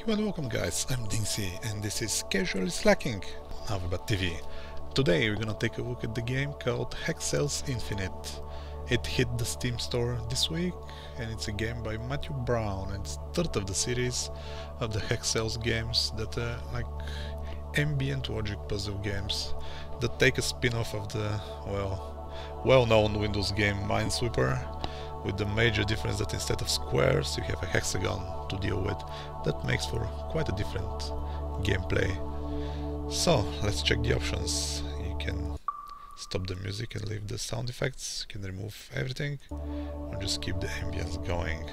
You and welcome guys, I'm DinXy and this is Casually Slacking on Alphabet TV. Today we're gonna take a look at the game called Hexcells Infinite. It hit the Steam store this week and it's a game by Matthew Brown and it's third of the series of the Hexcells games that are like ambient logic puzzle games that take a spin-off of the, well-known Windows game Minesweeper, with the major difference that instead of squares you have a hexagon to deal with. That makes for quite a different gameplay. So let's check the options. You can stop the music and leave the sound effects, you can remove everything or just keep the ambience going.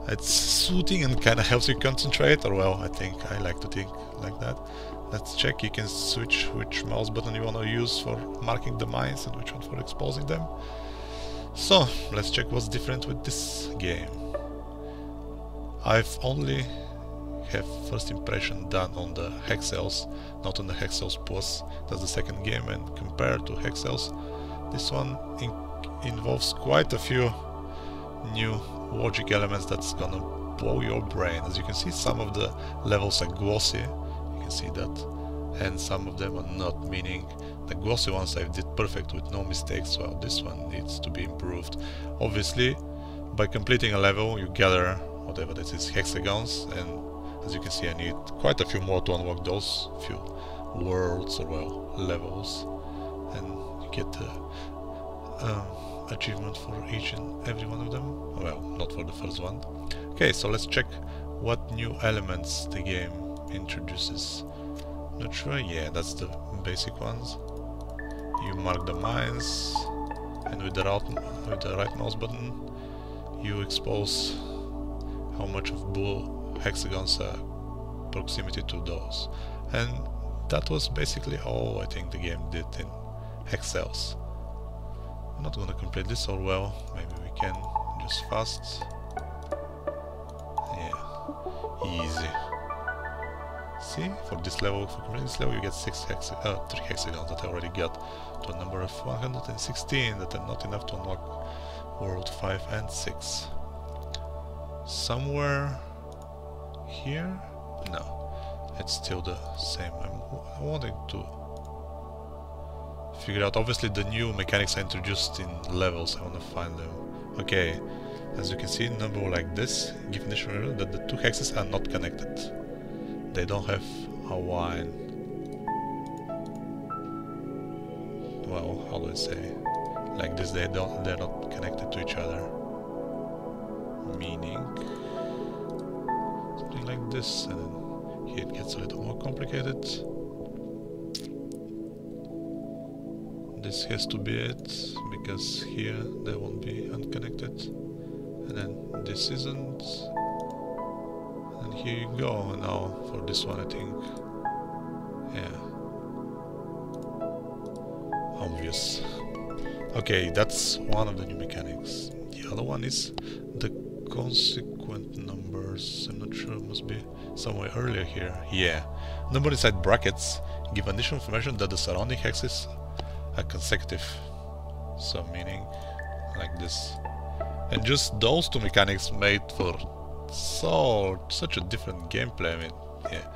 It's soothing and kinda helps you concentrate, or well, I think I like to think like that. Let's check. You can switch which mouse button you wanna use for marking the mines and which one for exposing them. So, let's check what's different with this game. I've only have first impression done on the Hexcells, not on the Hexcells Plus. That's the second game, and compared to Hexcells, this one involves quite a few new logic elements that's gonna blow your brain. As you can see, some of the levels are glossy, you can see that, and some of them are not, meaning the glossy ones I did perfect with no mistakes, while this one needs to be improved. Obviously, by completing a level you gather whatever this is, hexagons, and as you can see I need quite a few more to unlock those few worlds or levels, and you get the achievement for each and every one of them. Well, not for the first one. Okay, so let's check what new elements the game introduces. Not sure, yeah, that's the basic ones. You mark the mines, and with the right mouse button you expose how much of blue hexagons are proximity to those. And that was basically all I think the game did in Hexcells. I'm not gonna complete this, or well, maybe we can just fast. Yeah, easy. See, for this level, for completing this level, you get 3 hexagons that I already got, to a number of 116 that are not enough to unlock World 5 and 6. Somewhere here? No, it's still the same. I'm wanting to figure out. Obviously, the new mechanics are introduced in levels. I want to find them. Okay, as you can see, number like this give initial that the two hexes are not connected. They don't have a line. Well, how do I say? Like this, they're not connected to each other. Meaning something like this, and then here it gets a little more complicated. This has to be it, because here they won't be unconnected, and then this isn't. And here you go. And now for this one, I think, yeah, obvious. Okay, that's one of the new mechanics. The other one is the consequent numbers. I'm not sure, it must be somewhere earlier here. Yeah, number inside brackets give additional information that the surrounding hexes are consecutive. So meaning like this. And just those two mechanics made for such a different gameplay. I mean, yeah,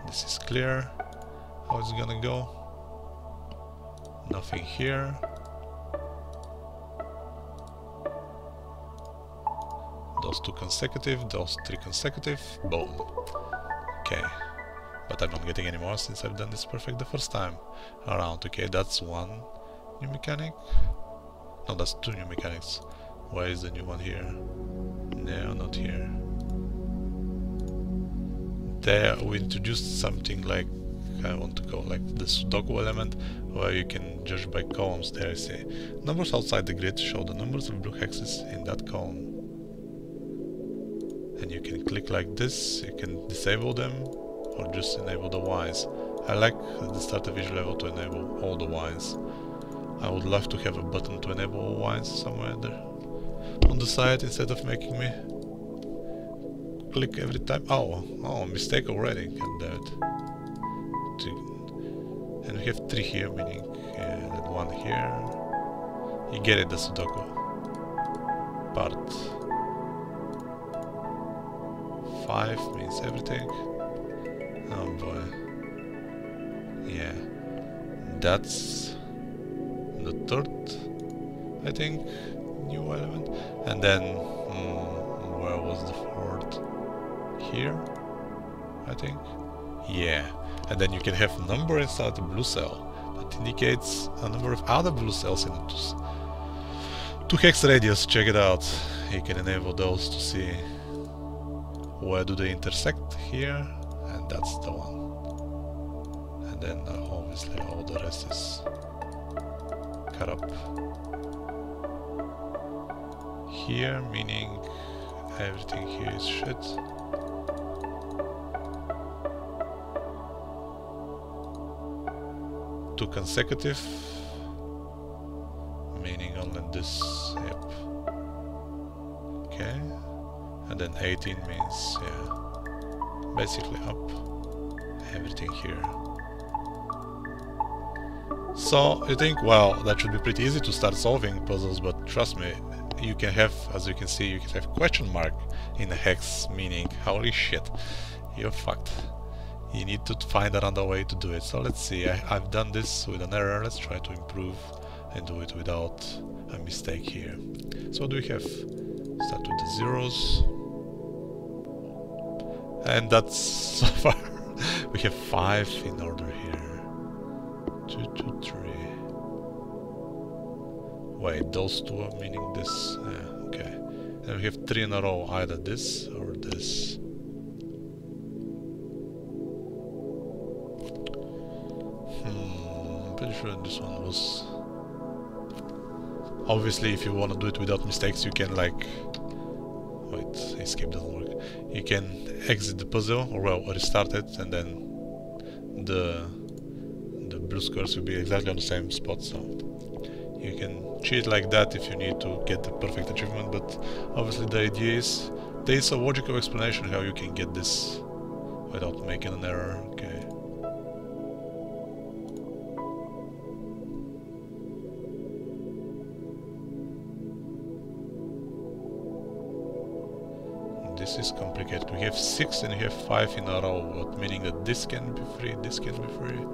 this is clear how it's gonna go. Nothing here. Those two consecutive, those three consecutive, boom. Okay, but I'm not getting any more since I've done this perfect the first time around. Okay, that's one new mechanic. No, that's two new mechanics. Why is the new one here? No, not here. There we introduced something like, I want to go like the Sudoku element, where you can judge by columns. There I see numbers outside the grid show the numbers of blue hexes in that column. And you can click like this, you can disable them or just enable the Ys. I like at the start of each level to enable all the Ys. I would love to have a button to enable all Ys somewhere there on the side, instead of making me click every time. Oh, mistake already, god damn it. And we have 3 here, meaning and 1 here. You get it, the Sudoku part. 5 means everything. Oh boy. Yeah. That's the third, I think, new element. And then, where was the fourth? Here, I think. Yeah. And then you can have a number inside the blue cell that indicates a number of other blue cells in the 2 hex radius. Check it out. You can enable those to see where do they intersect here, and that's the one. And then obviously all the rest is cut up here, meaning everything here is shit. Two consecutive, meaning only this, yep. Okay, and then 18 means, yeah, basically up everything here. So you think, well, that should be pretty easy to start solving puzzles, but trust me, you can have, as you can see, you can have question mark in the hex, meaning holy shit, you're fucked. You need to find another way to do it. So let's see, I've done this with an error. Let's try to improve and do it without a mistake here. So what do we have? Start with the zeros. And that's so far. We have 5 in order here. 2, 2, 3. Wait, those 2 are meaning this. Yeah, okay. And we have 3 in a row, either this or this. Pretty sure this one was... Obviously, if you want to do it without mistakes, you can like... Wait, escape doesn't work. You can exit the puzzle, or well, restart it, and then the blue squares will be exactly on the same spot, so... You can cheat like that if you need to get the perfect achievement, but obviously the idea is... There is a logical explanation how you can get this without making an error, okay. This is complicated. We have 6 and we have 5 in a row, what meaning that this can be free, this can be free.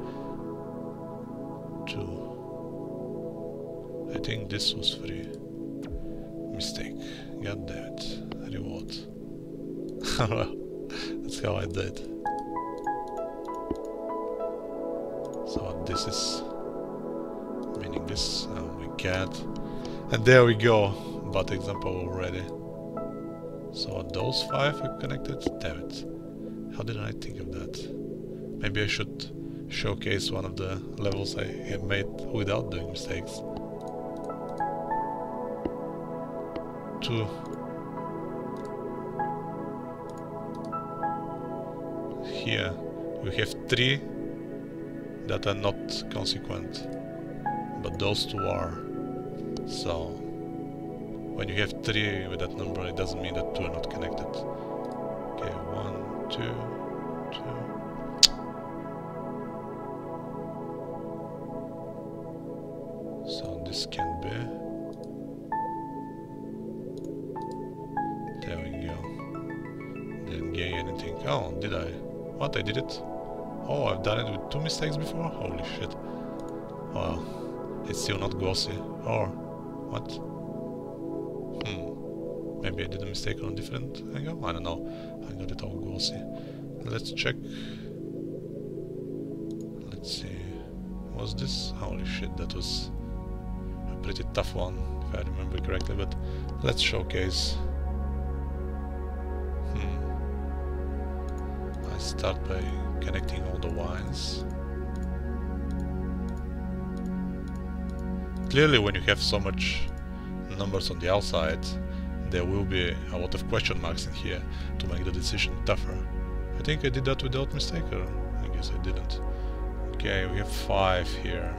2. I think this was free. Mistake. God damn it. Reward. That's how I did. So this is meaning this. We can't. And there we go. Bad example already. So those 5 are connected? Damn it. How did I think of that? Maybe I should showcase one of the levels I have made without doing mistakes. 2. Here we have 3 that are not consequent, but those 2 are. So when you have 3 with that number, it doesn't mean that 2 are not connected. Okay, 1, 2, 2. So this can be. There we go. Didn't gain anything. Oh, did I? What? I did it? Oh, I've done it with 2 mistakes before? Holy shit. Well, it's still not glossy. Or what? Maybe I did a mistake on a different angle? I don't know. I got it all glossy. Let's check. Let's see. Was this? Holy shit, that was a pretty tough one, if I remember correctly, but let's showcase. I start by connecting all the wires. Clearly, when you have so much numbers on the outside, there will be a lot of question marks in here to make the decision tougher. I think I did that without mistake, or I guess I didn't. Okay, we have 5 here.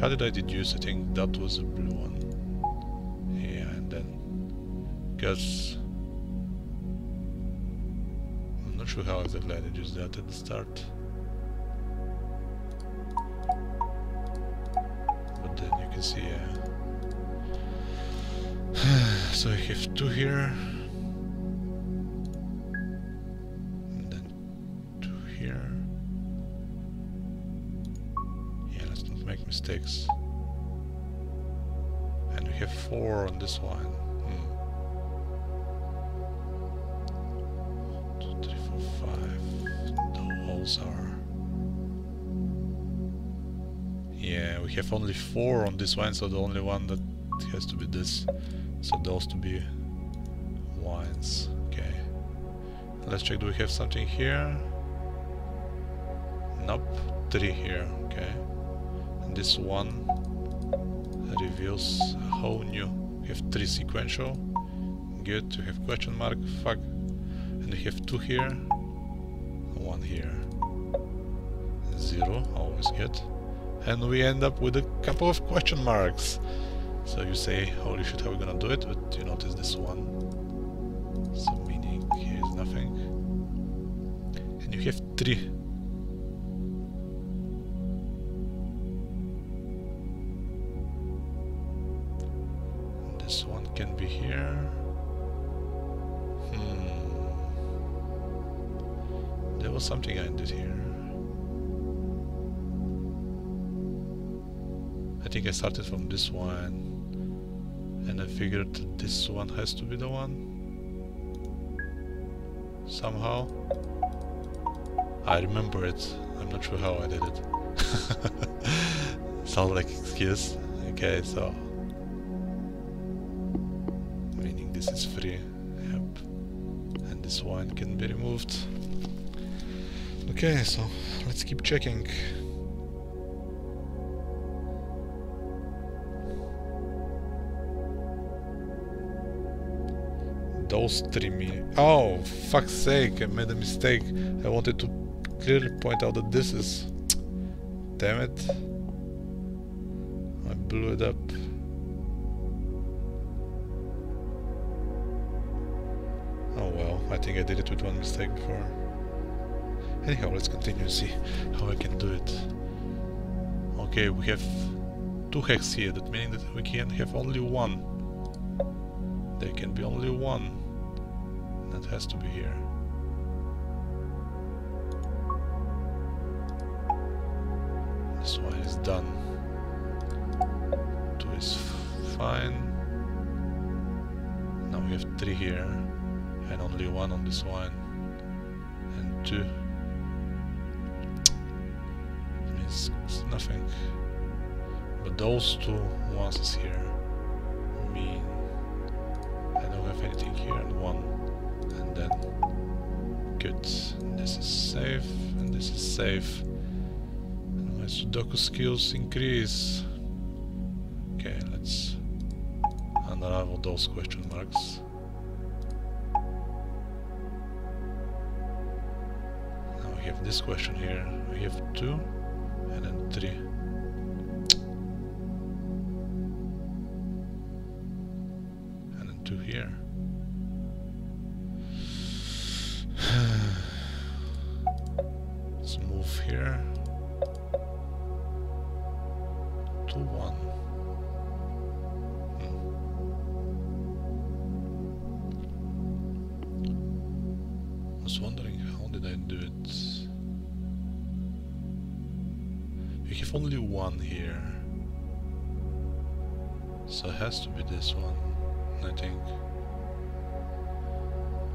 How did I deduce? I think that was a blue one. Yeah, and then... because... I'm not sure how exactly I deduced that at the start. But then you can see, yeah. So I have 2 here. And then 2 here. Yeah, let's not make mistakes. And we have 4 on this one. 2, 3, 4, 5. The walls are... Yeah, we have only 4 on this one, so the only one that has to be this. So those to be wines. Okay. Let's check, do we have something here? Nope. 3 here, okay. And this one reveals a whole new. We have 3 sequential. Good. We have question mark. Fuck. And we have 2 here. 1 here. 0. Always good. And we end up with a couple of question marks. So you say, holy shit, how are we gonna do it? But you notice this one. So meaning here is nothing. And you have 3. This one can be here. There was something I did here. I think I started from this one. And I figured that this one has to be the one. Somehow. I remember it. I'm not sure how I did it. Sounds like excuse. Okay, so... meaning this is free. Yep. And this one can be removed. Okay, so let's keep checking. Those 3 mean... Oh, fuck's sake, I made a mistake. I wanted to clearly point out that this is... Damn it. I blew it up. Oh well, I think I did it with one mistake before. Anyhow, let's continue and see how I can do it. Okay, we have 2 hex here, that meaning that we can have only 1. There can be only 1. That has to be here. This one is done. 2 is fine. Now we have 3 here. And only 1 on this one. And 2. It means nothing. But those 2 ones is here. Mean I don't have anything here, and 1. And then good. This is safe, and this is safe. And my Sudoku skills increase. Okay, let's unravel those question marks. Now we have this question here. We have 2, and then 3. And then 2 here. Let's move here. 2, 1. I was wondering how did I do it. You have only 1 here, so it has to be this one, I think,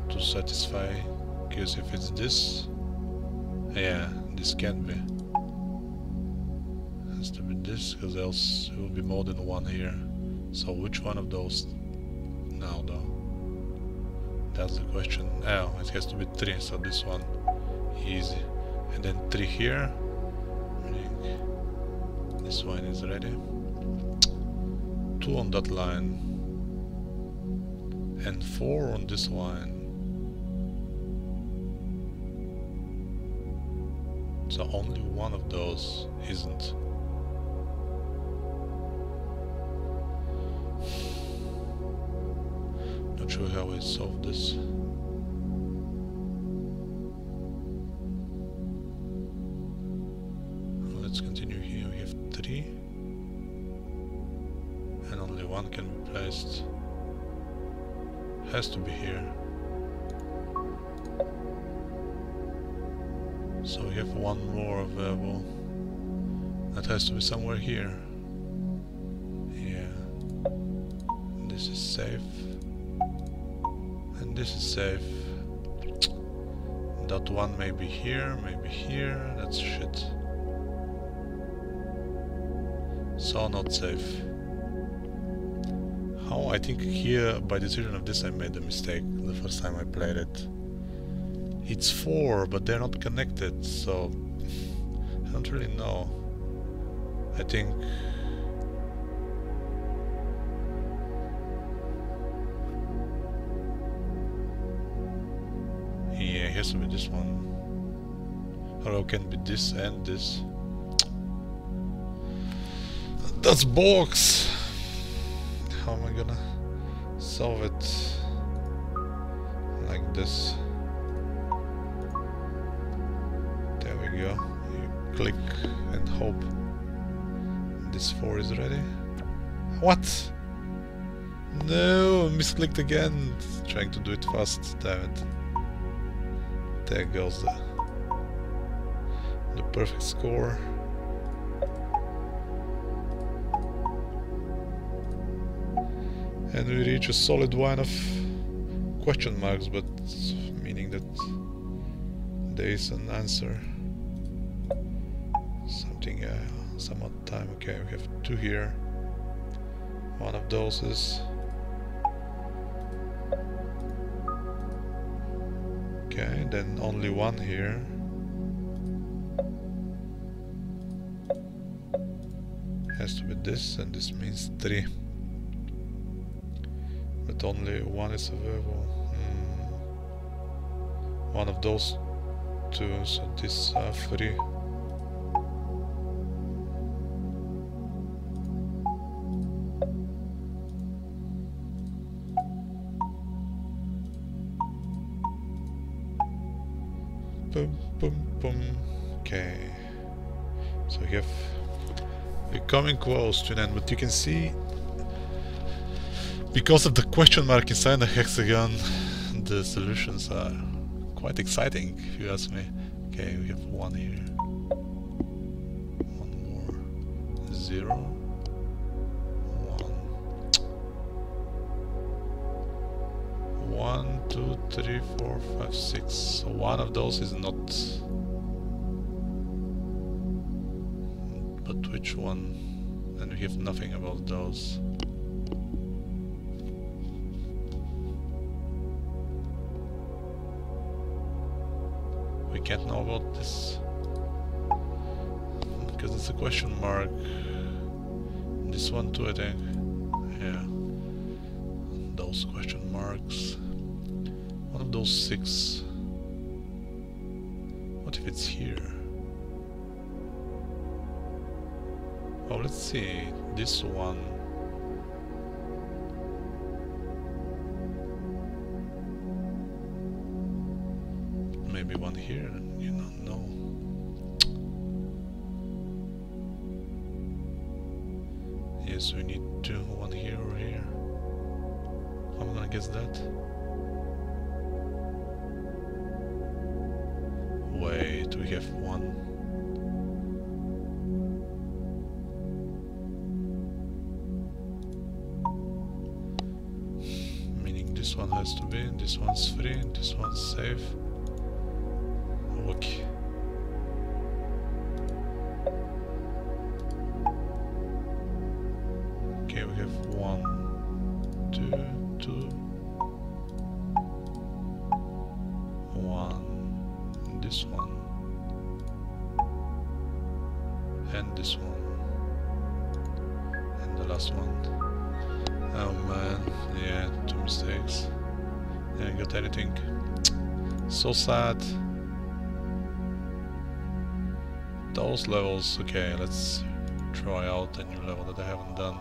to satisfy. Because if it's this, yeah, this can't be. It has to be this, because else it will be more than 1 here. So which one of those now, though? That's the question. Oh, it has to be 3, so this one, easy. And then 3 here. This one is ready. 2 on that line. And 4 on this line. So only 1 of those isn't. Not sure how I solve this. Let's continue here. We have 3. And only 1 can be placed. has to be here. So we have one more available. That has to be somewhere here. Yeah. This is safe. And this is safe. That one may be here, maybe here. That's shit. So not safe. How? I think here, by decision of this, I made a mistake the first time I played it. It's 4, but they're not connected, so I don't really know. I think yeah, it has to be this one. Or it can be this and this. That's box! How am I gonna solve it? Like this. There we go. You click and hope this 4 is ready. What? No, misclicked again. Trying to do it fast, damn it. There goes the perfect score. And we reach a solid one of question marks, but meaning that there is an answer. Something, some other time. Okay, we have 2 here. One of those is... Okay, then only 1 here. Has to be this, and this means 3. But only 1 is available. One of those 2, so these are 3. Boom, boom, boom. Okay. So we're coming close to an end, but you can see because of the question mark inside the hexagon, the solutions are quite exciting, if you ask me. Okay, we have 1 here. 1 more. 0. 1, 2, 3, 4, 5, 6. So one of those is not. But which one? And we have nothing about those. We can't know about this because it's a question mark. This one too, I think. Yeah. Those question marks. One of those 6. What if it's here? Oh, let's see. This one. Maybe one here, you don't know. Yes, we need 2. 1 here or here. I'm gonna guess that. Wait, we have 1. Meaning this one has to be, this one's free, this one's safe. Okay. Okay, we have 1, 2, 2, 1, and this one, and this one, and the last one. Oh man, yeah, 2 mistakes. Didn't get anything. So sad. Those levels, okay, let's try out a new level that I haven't done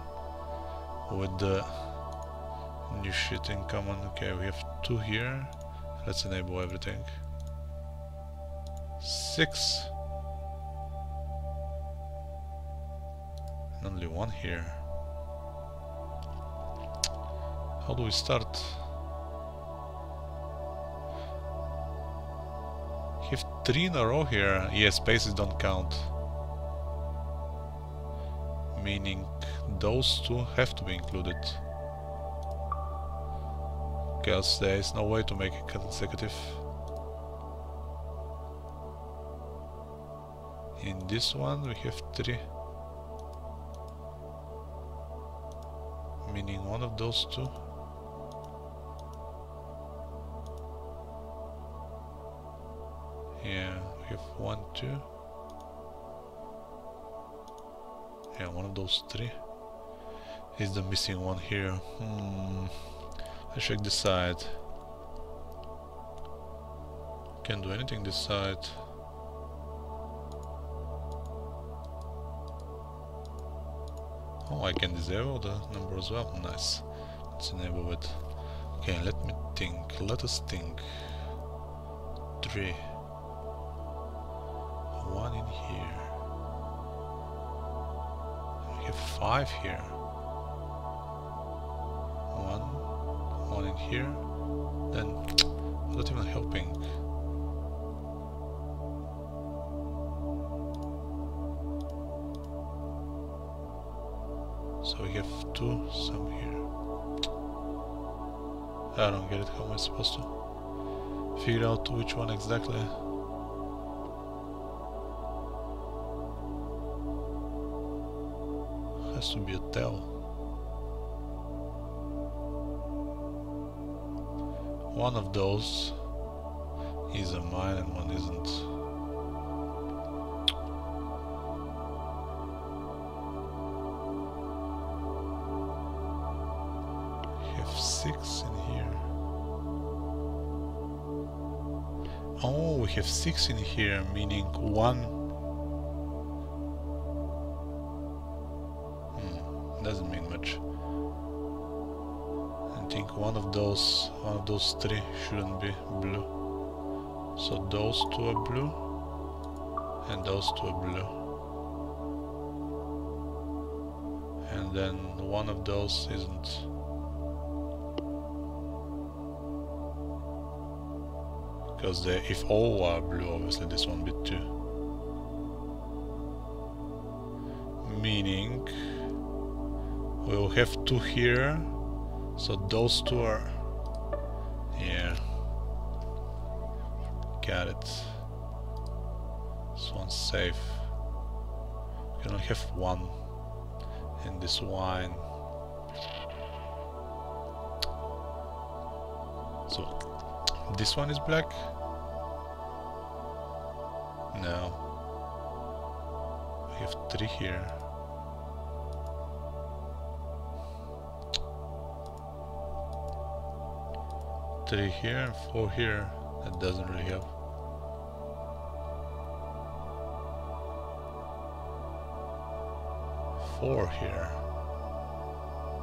with the new shit in common. Okay, we have 2 here. Let's enable everything. 6. And only 1 here. How do we start? 3 in a row here. Yeah, spaces don't count. Meaning those two have to be included. Because there is no way to make it consecutive. In this one we have 3. Meaning one of those two. Yeah, we have 1, 2. Yeah, one of those 3 is the missing one here. Let's check this side. Can't do anything this side. Oh, I can disable the number as well. Nice. Let's enable it. Okay, let me think. Let us think. 3. 1 in here. We have 5 here. 1 in here. Then, not even helping. So we have 2, some here. I don't get it. How am I supposed to figure out which one exactly? Has to be a tail. One of those is a mine and one isn't. We have 6 in here. Oh, we have 6 in here, meaning 1. Doesn't mean much. I think one of those 3 shouldn't be blue. So those 2 are blue and those 2 are blue. And then one of those isn't. Because if all are blue, obviously this one will be 2. Meaning we'll have 2 here, so those 2 are... yeah. Got it. This one's safe. We can only have 1 in this wine. So, this one is black? No. We have 3 here. Three here and 4 here. That doesn't really help. Four here.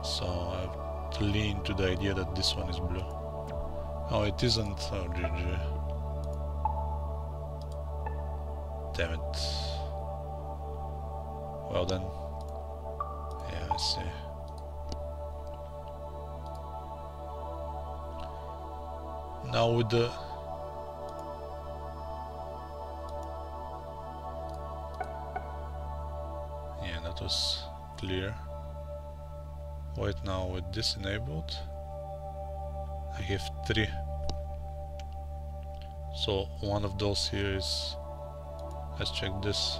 So I have to lean to the idea that this one is blue. Oh, it isn't. Oh, GG. Damn it. Well then. Yeah, I see. Now with the... yeah, that was clear. Wait, now with this enabled, I have 3. So one of those here is... let's check this.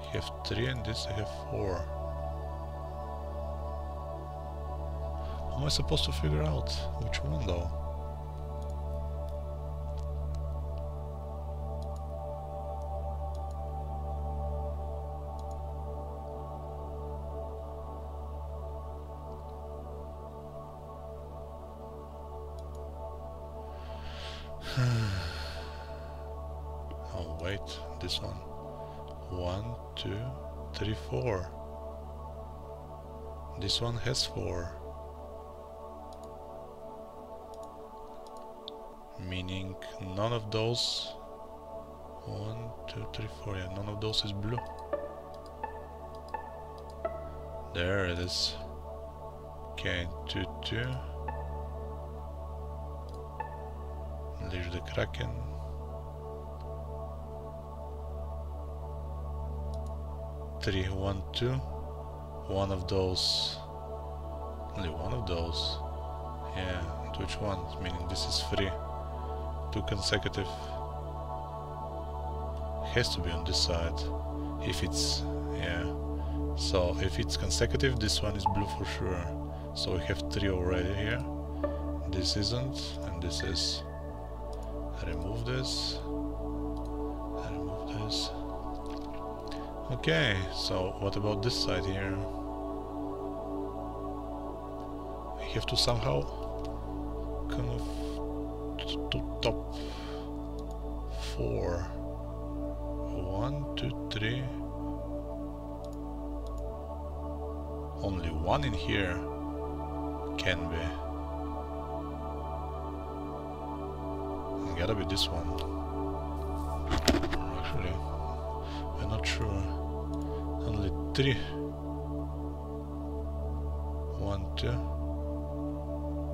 I have 3 and this I have 4. How am I supposed to figure out which one though? Oh wait, this one. 1, 2, 3, 4. This one has 4. Meaning none of those... 1, 2, 3, 4, yeah, none of those is blue. There it is. Okay, 2, 2. Unleash the Kraken. Three, 1, 2. One of those. Only one of those. Yeah, and which one? Meaning this is free. 2 consecutive. Has to be on this side. If it's, yeah. So if it's consecutive, this one is blue for sure. So we have 3 already here. This isn't, and this is. I remove this. I remove this. Okay, so what about this side here? We have to somehow kind of to top 4. 1, 2, 3. Only one in here can be. It gotta be this one. Actually, we're not sure. Only 3. 1, 2.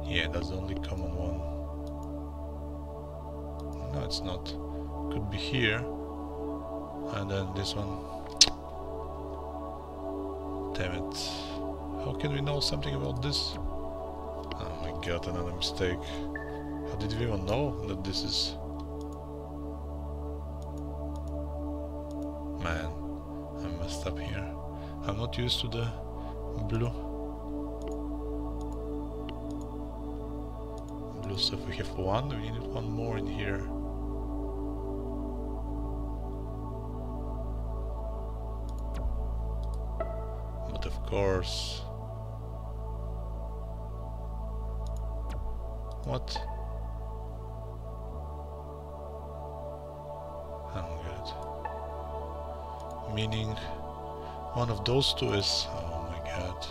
Yeah, that's the only common one. No, it's not. Could be here. And then this one. Damn it. How can we know something about this? Oh my god, another mistake. How did we even know that this is... Man, I messed up here. I'm not used to the blue. Blue stuff, we have 1, we need 1 more in here. But of course... What? Oh god. Meaning one of those 2 is... Oh my god.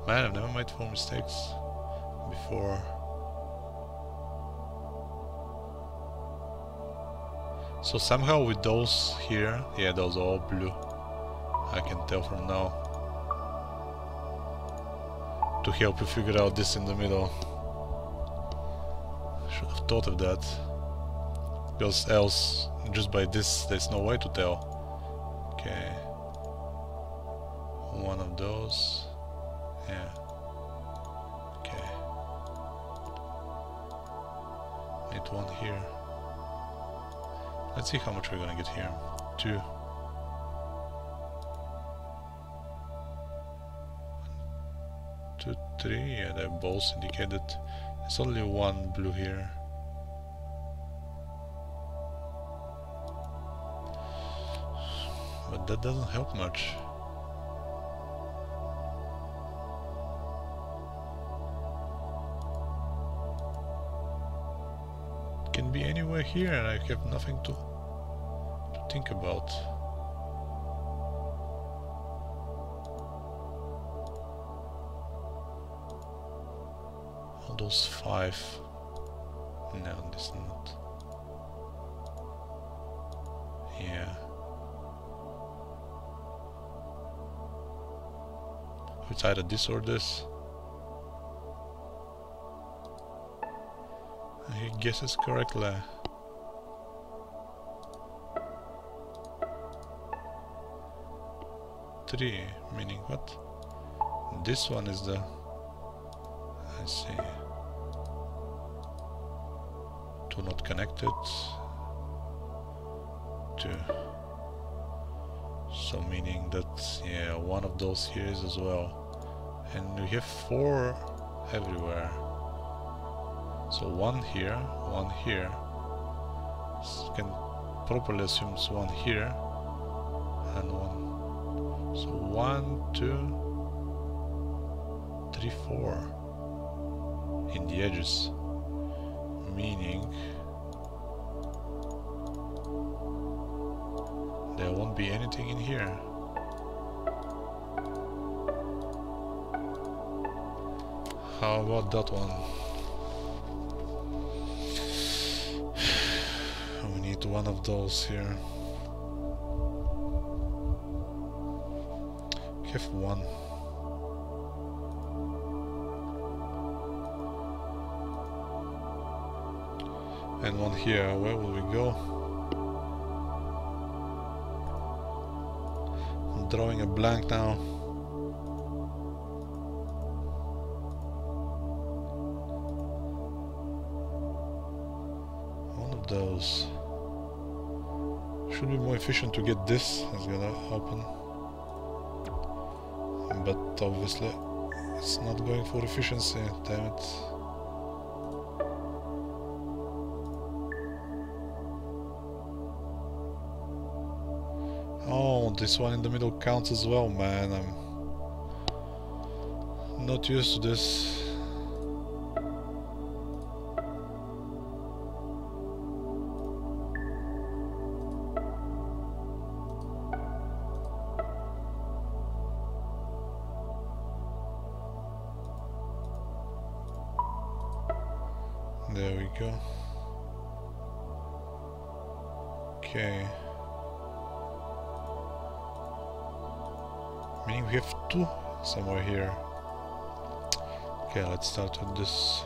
Man, I've never made 4 mistakes before. So somehow with those here, yeah, those are all blue. I can tell from now. To help you figure out this in the middle. Should have thought of that. Because else, just by this, there's no way to tell. Okay. One of those. Yeah. Okay. Need 1 here. Let's see how much we're gonna get here. 2. 2, 3. Yeah, they're both indicated. There's only 1 blue here. But that doesn't help much. Can be anywhere here and I have nothing to think about. All those 5. No, this not. Yeah. It's either this or this. He guesses correctly. Three, meaning what? This one is the... I see. 2 not connected. 2. So meaning that, yeah, one of those here is as well. And we have 4 everywhere. So 1 here, 1 here. Can properly assume it's 1 here and 1. So 1, 2, 3, 4 in the edges, meaning there won't be anything in here. How about that one? We need 1 of those here. have one. And one here. Where will we go? I'm drawing a blank now. One of those. Should be more efficient to get this. It's gonna open. But obviously it's not going for efficiency. Damn it. Oh, this one in the middle counts as well, man. I'm not used to this. There we go. Okay. Meaning we have two somewhere here. Okay, let's start with this.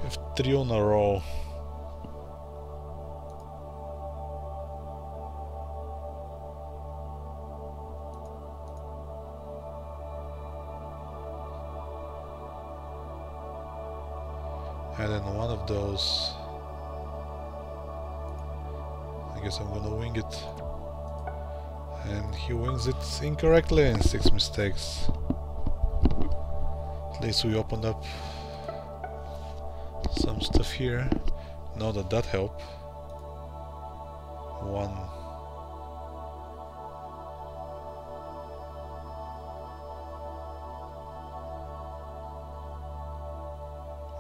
We have three on a row. And then one of those. I guess I'm gonna wing it. And he wings it incorrectly in 6 mistakes. At least we opened up some stuff here. Know that that helped. One.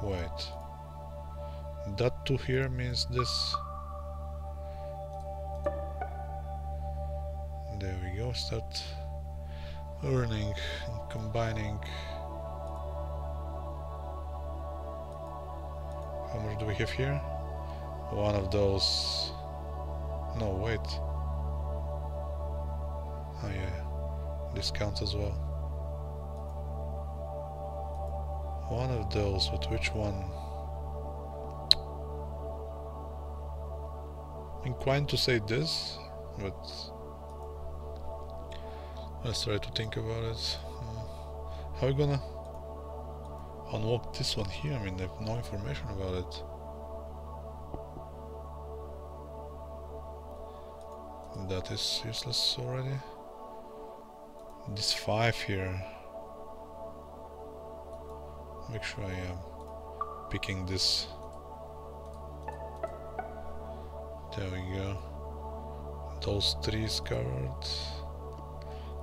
Wait. That two here means this. There we go, start earning and combining. How much do we have here? One of those. No, wait. Oh yeah, this counts as well. One of those, but which one? Inclined to say this, but let's try to think about it. How are we gonna unlock this one here? I mean, I have no information about it. That is useless already. This 5 here. Make sure I am picking this. There we go. Those 3 is covered.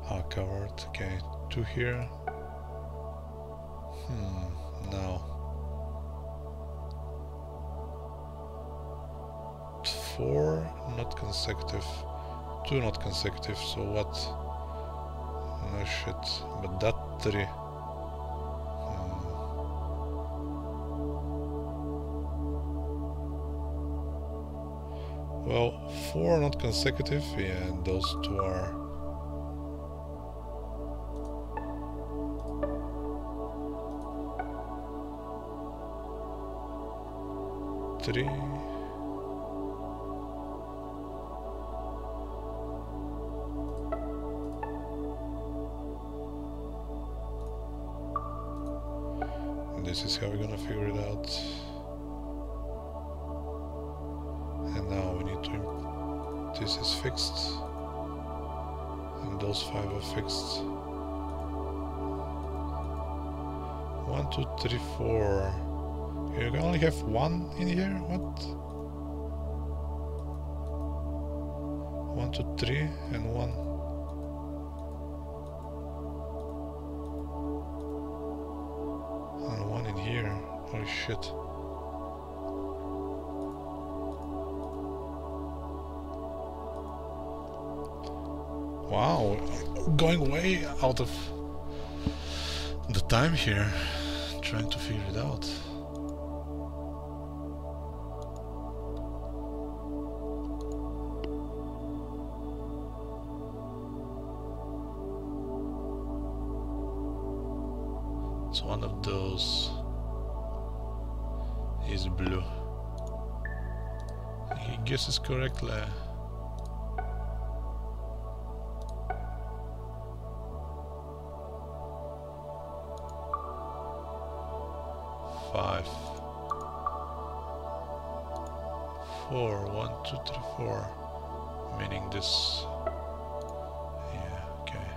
Are covered. Okay, 2 here. Now 4 not consecutive. 2 not consecutive. So what? No shit. But that 3. Well, 4 not consecutive, yeah, and those 2 are. Three. And this is how we're gonna figure it out. And now we need to. This is fixed, and those 5 are fixed. 1, 2, 3, 4. You can only have 1 in here? What? 1, 2, 3 and 1. And 1 in here. Holy shit. Wow, going way out of the time here, trying to figure it out. So one of those is blue. He guesses correctly. Five. 4, 1, 2, 3, 4. Meaning this. Yeah, okay.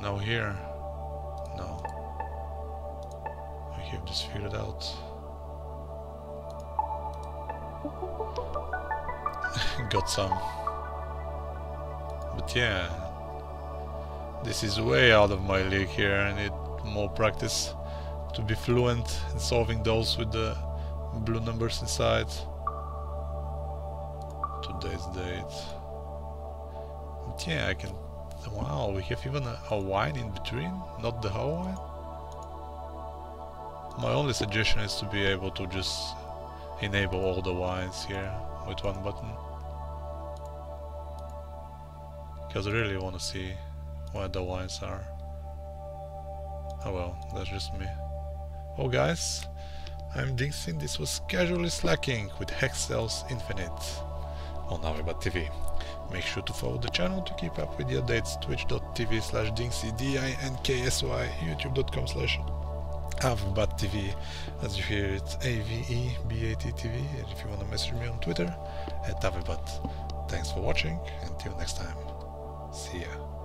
Now here. No. I have this figured out. Got some. But yeah. This is way out of my league here. I need more practice to be fluent in solving those with the blue numbers inside. Today's date. But yeah, I can... Wow, we have even a wine in between, not the whole wine. My only suggestion is to be able to just enable all the wines here with one button. Because I really want to see where the wines are. Oh well, that's just me. Oh guys, I'm DinXy. This was Casually Slacking with Hexcells Infinite on TV. Make sure to follow the channel to keep up with the updates. Twitch.tv/DinXy, DinXy, YouTube.com/AvebatTV, as you hear it, AVEBATTV, and if you want to message me on Twitter, @Avebat. Thanks for watching, until next time. See ya.